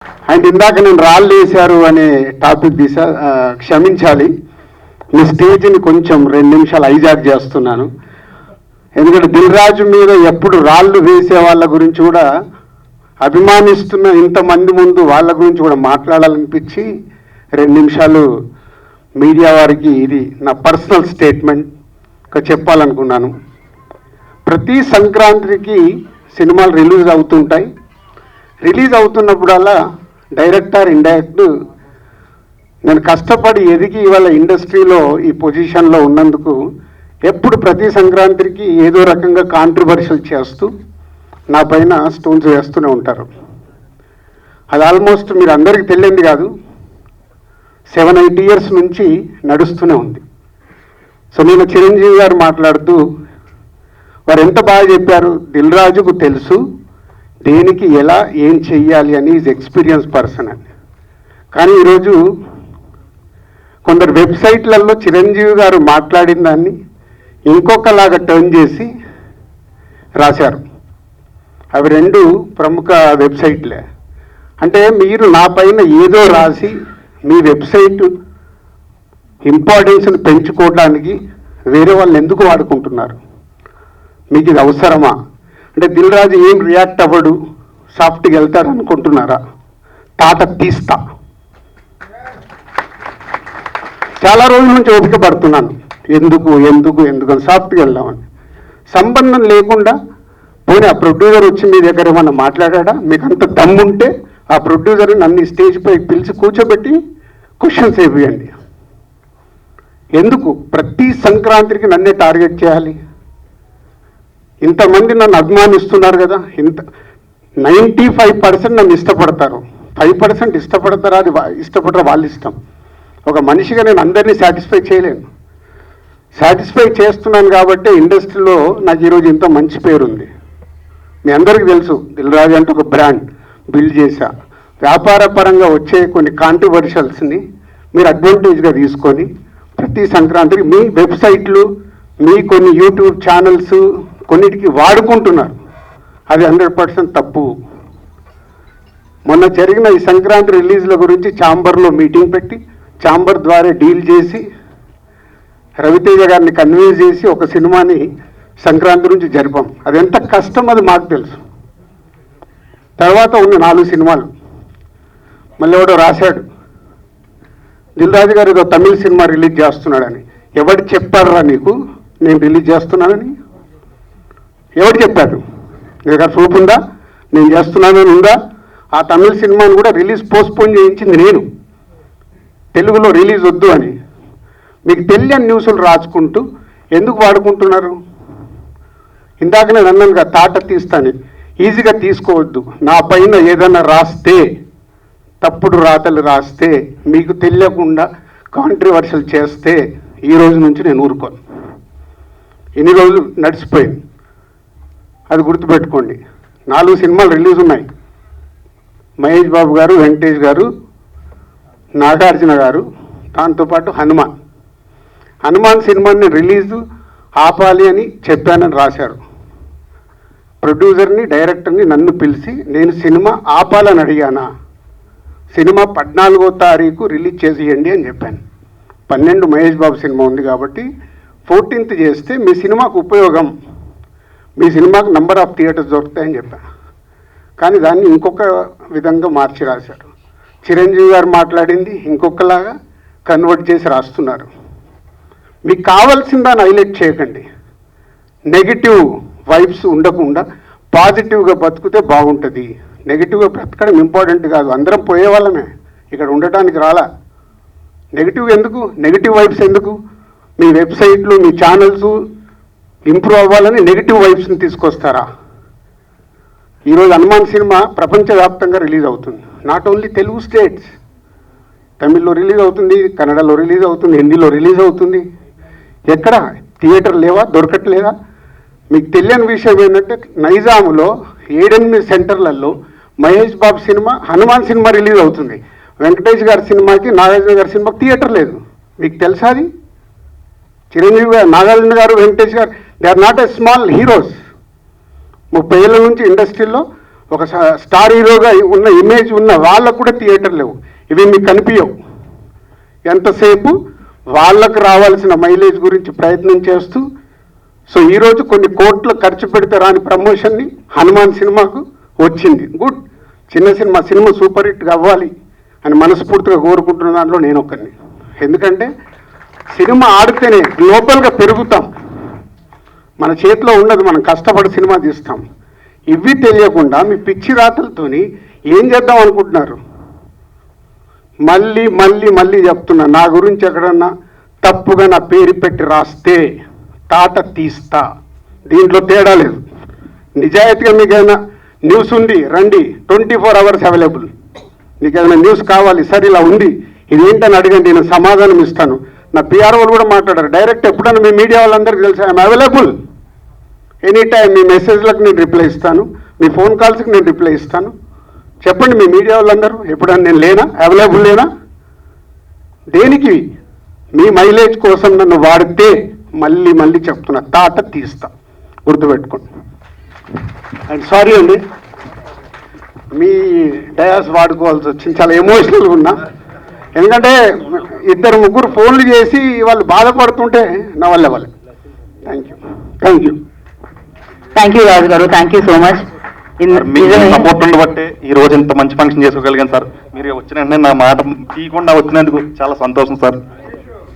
And ఇందాక నేను రాళ్ళు వేశారు అనే టాపిక్ క్షమించాలి, మీ స్టేజ్ని కొంచెం 2 నిమిషాలు హైజాక్ చేస్తున్నాను. ఎందుకంటే దిల్ రాజు మీద ఎప్పుడు రాళ్ళు వేసే వాళ్ళ గురించి కూడా అభిమానిస్తున్న ఇంతమంది ముందు వాళ్ళ గురించి కూడా మాట్లాడాలనిపించి 2 నిమిషాలు మీడియా వారికి ఇది నా పర్సనల్ స్టేట్మెంట్ చెప్పాలనుకున్నాను. ప్రతి సంక్రాంతికి సినిమాలు రిలీజ్ అవుతుంటాయి. రిలీజ్ అవుతున్నప్పుడల్లా డైరెక్టర్ ఇండైరెక్ట్ నేను కష్టపడి ఎదిగి ఇవాళ ఇండస్ట్రీలో ఈ పొజిషన్లో ఉన్నందుకు ఎప్పుడు ప్రతి సంక్రాంతికి ఏదో రకంగా కాంట్రవర్షియల్ చేస్తూ నా పైన స్టోన్స్ వేస్తూనే ఉంటారు. అది ఆల్మోస్ట్ మీరు అందరికీ తెలియంది కాదు, 7-8 ఇయర్స్ నుంచి నడుస్తూనే ఉంది. సో నేను చిరంజీవి గారు మాట్లాడుతూ వారు ఎంత బాగా చెప్పారు, దిల్ రాజుకు తెలుసు దేనికి ఎలా ఏం చెయ్యాలి అని, ఈజ్ ఎక్స్పీరియన్స్ పర్సన్ అని. కానీ ఈరోజు కొందరు వెబ్సైట్లలో చిరంజీవి గారు మాట్లాడిన దాన్ని ఇంకొకలాగా టర్న్ చేసి రాశారు. అవి 2 ప్రముఖ వెబ్సైట్లే. అంటే మీరు నా పైన ఏదో రాసి మీ వెబ్సైట్ ఇంపార్టెన్స్ని పెంచుకోవడానికి వేరే వాళ్ళు ఎందుకు వాడుకుంటున్నారు? మీకు ఇది అవసరమా? అంటే దిల్ రాజు ఏం రియాక్ట్ అవ్వడు, సాఫ్ట్గా వెళ్తాడు అనుకుంటున్నారా? తాట తీస్తా. చాలా రోజుల నుంచి ఓపిక పడుతున్నాను, ఎందుకు ఎందుకు ఎందుకు అని సాఫ్ట్గా వెళ్దామని. సంబంధం లేకుండా పోనీ ఆ ప్రొడ్యూసర్ వచ్చి మీ దగ్గర ఏమన్నా మాట్లాడా? మీకు అంత దమ్ముంటే ఆ ప్రొడ్యూసర్ని నన్ను స్టేజ్ పై పిలిచి కూర్చోబెట్టి క్వశ్చన్స్ వేయండి. ఎందుకు ప్రతి సంక్రాంతికి నన్నే టార్గెట్ చేయాలి? ఇంతమంది నన్ను అభిమానిస్తున్నారు కదా, 95% నన్ను ఇష్టపడతారు, 5% ఇష్టపడతారా? అది ఇష్టపడరా వాళ్ళ ఇష్టం. ఒక మనిషిగా నేను అందరినీ సాటిస్ఫై చేయలేను. సాటిస్ఫై చేస్తున్నాను కాబట్టి ఇండస్ట్రీలో నాకు ఈరోజు ఇంత మంచి పేరుంది. మీ అందరికీ తెలుసు, దిల్ రాజు అంటే ఒక బ్రాండ్ బిల్డ్ చేశా. వ్యాపార పరంగా వచ్చే కొన్ని కాంట్రవర్షియల్స్ని మీరు అడ్వాంటేజ్గా తీసుకొని ప్రతి సంక్రాంతికి మీ వెబ్సైట్లు, మీ కొన్ని యూట్యూబ్ ఛానల్స్ కొన్నిటికి వాడుకుంటున్నారు. అది 100% తప్పు. మొన్న జరిగిన ఈ సంక్రాంతి రిలీజ్ల గురించి ఛాంబర్లో మీటింగ్ పెట్టి ఛాంబర్ ద్వారా డీల్ చేసి రవితేజ గారిని కన్విన్స్ చేసి ఒక సినిమాని సంక్రాంతి నుంచి జరిపాం. అది ఎంత కష్టం అది మాకు తెలుసు. తర్వాత ఉన్న 4 సినిమాలు మళ్ళీ ఎవడో రాశాడు, దిల్ రాజు గారు ఏదో తమిళ సినిమా రిలీజ్ చేస్తున్నాడని. ఎవరు చెప్పారా నీకు నేను రిలీజ్ చేస్తున్నానని? ఎవరు చెప్పారు? నీ దగ్గర ప్రూఫ్ ఉందా నేను చేస్తున్నానని ఉందా? ఆ తమిళ సినిమాను కూడా రిలీజ్ పోస్ట్పోన్ చేయించింది నేను, తెలుగులో రిలీజ్ వద్దు అని. మీకు తెలియని న్యూస్లు రాసుకుంటూ ఎందుకు వాడుకుంటున్నారు? ఇందాక నేను అన్నాను కదా, తాట తీస్తాను. ఈజీగా తీసుకోవద్దు. నా పైన ఏదైనా రాస్తే, తప్పుడు రాతలు రాస్తే, మీకు తెలియకుండా కాంట్రవర్షియల్ చేస్తే ఈ రోజు నుంచి నేను ఊరుకోను. ఎన్ని రోజులు నడిచిపోయింది అది గుర్తుపెట్టుకోండి. 4 సినిమాలు రిలీజ్ ఉన్నాయి. మహేష్ బాబు గారు, వెంకటేష్ గారు, నాగార్జున గారు, దాంతోపాటు హనుమాన్ సినిమాని రిలీజు ఆపాలి అని చెప్పానని రాశారు. ప్రొడ్యూసర్ని డైరెక్టర్ని నన్ను పిలిచి నేను సినిమా ఆపాలని అడిగానా? సినిమా 14వ తారీఖు రిలీజ్ చేసేయండి అని చెప్పాను. 12 మహేష్ బాబు సినిమా ఉంది కాబట్టి 14th చేస్తే మీ సినిమాకు ఉపయోగం, మీ సినిమాకు నంబర్ ఆఫ్ థియేటర్స్ దొరుకుతాయని చెప్పాను. కానీ దాన్ని ఇంకొక విధంగా మార్చి రాశారు. చిరంజీవి గారు మాట్లాడింది ఇంకొకలాగా కన్వర్ట్ చేసి రాస్తున్నారు. మీకు కావాల్సిన దాన్ని హైలైట్ చేయకండి. నెగిటివ్ వైబ్స్ ఉండకుండా పాజిటివ్గా బతికితే బాగుంటుంది. నెగిటివ్గా బ్రతకడం ఇంపార్టెంట్ కాదు, అందరం పోయేవాళ్ళమే, ఇక్కడ ఉండటానికి రాలా. నెగిటివ్ ఎందుకు? నెగిటివ్ వైబ్స్ ఎందుకు? మీ వెబ్సైట్లు, మీ ఛానల్స్ ఇంప్రూవ్ అవ్వాలని నెగిటివ్ వైబ్స్ని తీసుకొస్తారా? ఈరోజు హనుమాన్ సినిమా ప్రపంచవ్యాప్తంగా రిలీజ్ అవుతుంది. నాట్ ఓన్లీ తెలుగు స్టేట్స్, తమిళ్లో రిలీజ్ అవుతుంది, కన్నడలో రిలీజ్ అవుతుంది, హిందీలో రిలీజ్ అవుతుంది. ఎక్కడ థియేటర్ లేవా? దొరకట్లేదా? మీకు తెలియని విషయం ఏంటంటే నైజాములో 7-8 సెంటర్లలో Mahesh Babu cinema, Hanuman cinema release అవుతుంది. వెంకటేష్ గారి సినిమాకి, నాగార్జున గారి సినిమాకి థియేటర్ లేదు. మీకు తెలుసా అది? చిరంజీవి గారు, నాగార్జున గారు, వెంకటేష్ గారు, they are not a small heroes. 30 ఏళ్ళ నుంచి ఇండస్ట్రీలో ఒక స్టార్ హీరోగా ఉన్న ఇమేజ్ ఉన్న వాళ్ళకు కూడా థియేటర్ లేవు. ఇవి మీకు కనిపించవు. ఎంతసేపు వాళ్ళకు రావాల్సిన మైలేజ్ గురించి ప్రయత్నం చేస్తూ, సో ఈరోజు కొన్ని కోట్లు ఖర్చు పెడితే రాని ప్రమోషన్ని హనుమాన్ సినిమాకు వచ్చింది. గుడ్, చిన్న సినిమా సూపర్ హిట్గా అవ్వాలి అని మనస్ఫూర్తిగా కోరుకుంటున్న దాంట్లో నేను ఒకరిని. ఎందుకంటే సినిమా ఆడితేనే గ్లోబల్గా పెరుగుతాం. మన చేతిలో ఉండదు, మనం కష్టపడి సినిమా తీస్తాం. ఇవి తెలియకుండా మీ పిచ్చి రాతలతోని ఏం చేద్దాం అనుకుంటున్నారు? మళ్ళీ మళ్ళీ మళ్ళీ చెప్తున్నా, నా గురించి ఎక్కడన్నా తప్పుగా నా పేరు పెట్టి రాస్తే తాట తీస్తా. దీంట్లో తేడా లేదు. నిజాయితీగా మీకు ఏదైనా న్యూస్ ఉంది రండి, 24 hours అవైలబుల్. మీకు ఏదైనా న్యూస్ కావాలి, సరే ఇలా ఉంది ఇదేంటని అడగండి, నేను సమాధానం ఇస్తాను. నా పిఆర్ వాళ్ళు కూడా మాట్లాడారు డైరెక్ట్. ఎప్పుడన్నా మీ మీడియా వాళ్ళందరికీ తెలుసు ఐఎమ్ అవైలబుల్ ఎనీ టైం. మీ మెసేజ్లకు నేను రిప్లై ఇస్తాను, మీ ఫోన్ కాల్స్కి నేను రిప్లై ఇస్తాను. చెప్పండి మీ మీడియా వాళ్ళందరూ, ఎప్పుడన్నా నేను లేనా, అవైలబుల్ లేనా? దేనికి? మీ మైలేజ్ కోసం నన్ను వాడితే మళ్ళీ మళ్ళీ చెప్తున్నా, తాట తీస్తా, గుర్తుపెట్టుకోండి. అండ్ సారీ అండి, మీ డయాస్ వాడుకోవాల్సి వచ్చింది. చాలా ఎమోషనల్గా ఉన్నా. ఎందుకంటే 2-3 ఫోన్లు చేసి వాళ్ళు బాధపడుతుంటే నా వల్ల వాళ్ళే. థ్యాంక్ యూ రాజు గారు, thank you so much. Support ఉండబట్టే ఈ రోజు ఇంత మంచి ఫంక్షన్ చేసుకోగలిగాను సార్. మీరు వచ్చిన వెంటనే నా మాట తీయకుండా వచ్చినందుకు చాలా సంతోషం సార్.